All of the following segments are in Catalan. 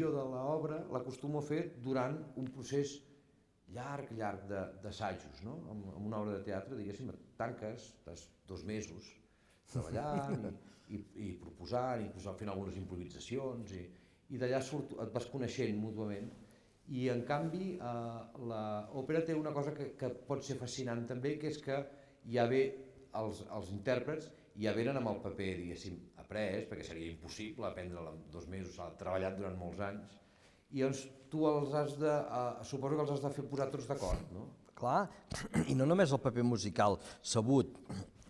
revisió de l'obra l'acostumo a fer durant un procés llarg d'assajos, no? Amb una obra de teatre, diguéssim, tanques, estàs 2 mesos treballant i proposant, inclús fent algunes improvisacions, i d'allà et vas coneixent mútuament. I en canvi l'òpera té una cosa que pot ser fascinant també, que és que ja ve els intèrprets ja venen amb el paper, diguéssim, après, perquè seria impossible aprendre-la en 2 mesos, s'ha treballat durant molts anys, i llavors tu suposo que els has de fer posar tots d'acord, no? Clar, i no només el paper musical sabut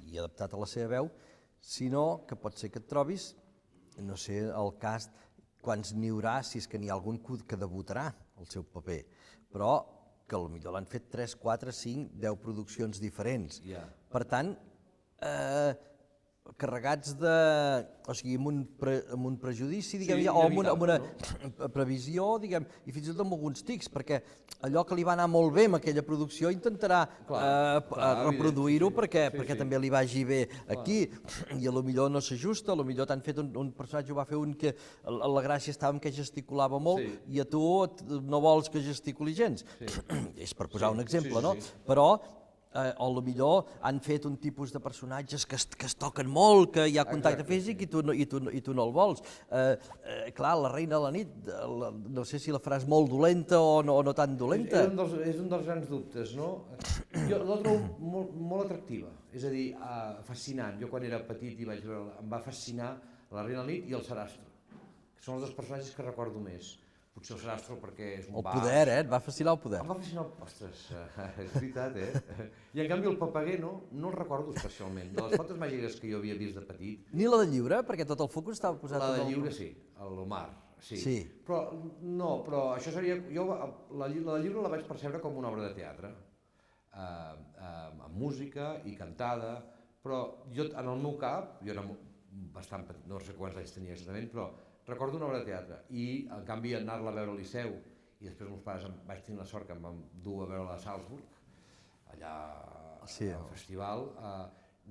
i adaptat a la seva veu, sinó que pot ser que et trobis, no sé el cas, quants n'hi haurà, si és que n'hi ha algun que debutarà el seu paper, però que potser l'han fet 3, 4, 5, 10 produccions diferents. Per tant, carregats de... o sigui, amb un prejudici, diguem, o amb una previsió, diguem, i fins i tot amb alguns tics, perquè allò que li va anar molt bé amb aquella producció intentarà reproduir-ho perquè també li vagi bé aquí, i potser no s'ajusta, potser t'han fet un personatge, ho va fer un que la gràcia estava en què gesticulava molt i a tu no vols que gesticuli gens. És per posar un exemple, no? Però o potser han fet un tipus de personatges que es toquen molt, que hi ha contacte físic i tu no el vols. Clar, la reina de la nit, no sé si la faràs molt dolenta o no tan dolenta. És un dels grans dubtes, no? Jo la trobo molt atractiva, és a dir, fascinant. Jo quan era petit i vaig veure, em va fascinar la reina de la nit i el Sarastro, que són els 2 personatges que recordo més. Potser el Sarastro perquè és un baix... El poder, et va fascinar el poder. Em va fascinar ostres, és veritat, I en canvi el papaguer no el recordo especialment. De les fotos màgiques que jo havia vist de petit... Ni la del llibre, perquè tot el focus estava posat... La del llibre sí, l'Omar, sí. Però això seria... Jo la del llibre la vaig percebre com una obra de teatre, amb música i cantada, però jo en el meu cap, jo era bastant petit, no sé quants anys tenia exactament, però recordo una obra de teatre i, en canvi, anar-la a veure al Liceu i després meus pares vaig tenir la sort que em van dur a veure-la a Salzburg, allà al festival,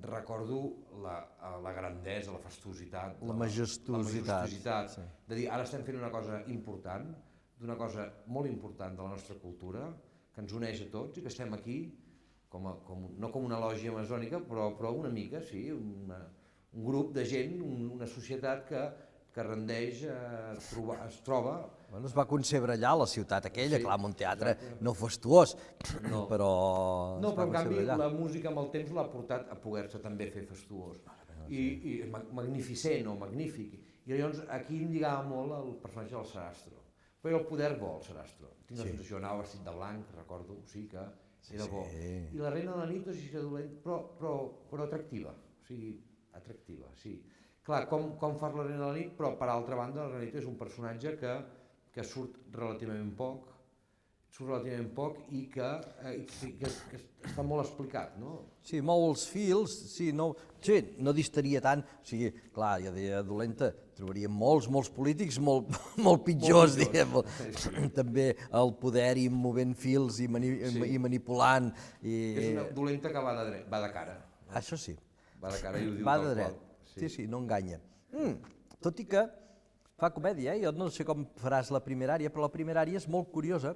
recordo la grandesa, la fastuositat, la majestuositat, de dir, ara estem fent una cosa important, d'una cosa molt important de la nostra cultura, que ens uneix a tots i que estem aquí, no com una lògia masònica, però una mica, sí, un grup de gent, una societat que rendeix, es troba... Es va concebre allà, la ciutat aquella, clar, amb un teatre no fastuós, però... No, però en canvi la música amb el temps l'ha portat a poder-se també fer fastuós. I magnificent o magnífic. I llavors aquí em lligava molt el personatge del Sarastro. Però el poder bo, el Sarastro. Tinc la sensació, anava vestit de blanc, recordo, sí que era bo. I la reina de la nit, no sé si era dolent, però atractiva. O sigui, atractiva, sí. Clar, com fas la reina de la nit, però per altra banda la reina de la nit és un personatge que surt relativament poc i que està molt explicat, no? Sí, molts fils, no distaria tant, o sigui, clar, ja deia dolenta, trobaríem molts polítics molt pitjors, diguem, també el poder i movent fils i manipulant. És una dolenta que va de cara. Això sí. Va de cara i ho diu tal qual. Sí, no enganya. Tot i que fa comèdia, jo no sé com faràs la primera àrea, però la primera àrea és molt curiosa,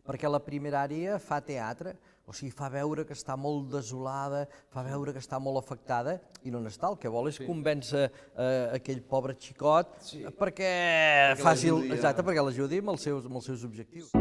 perquè la primera àrea fa teatre, o sigui, fa veure que està molt desolada, fa veure que està molt afectada, i no n'està, el que vol és convèncer aquell pobre xicot perquè l'ajudi amb els seus objectius.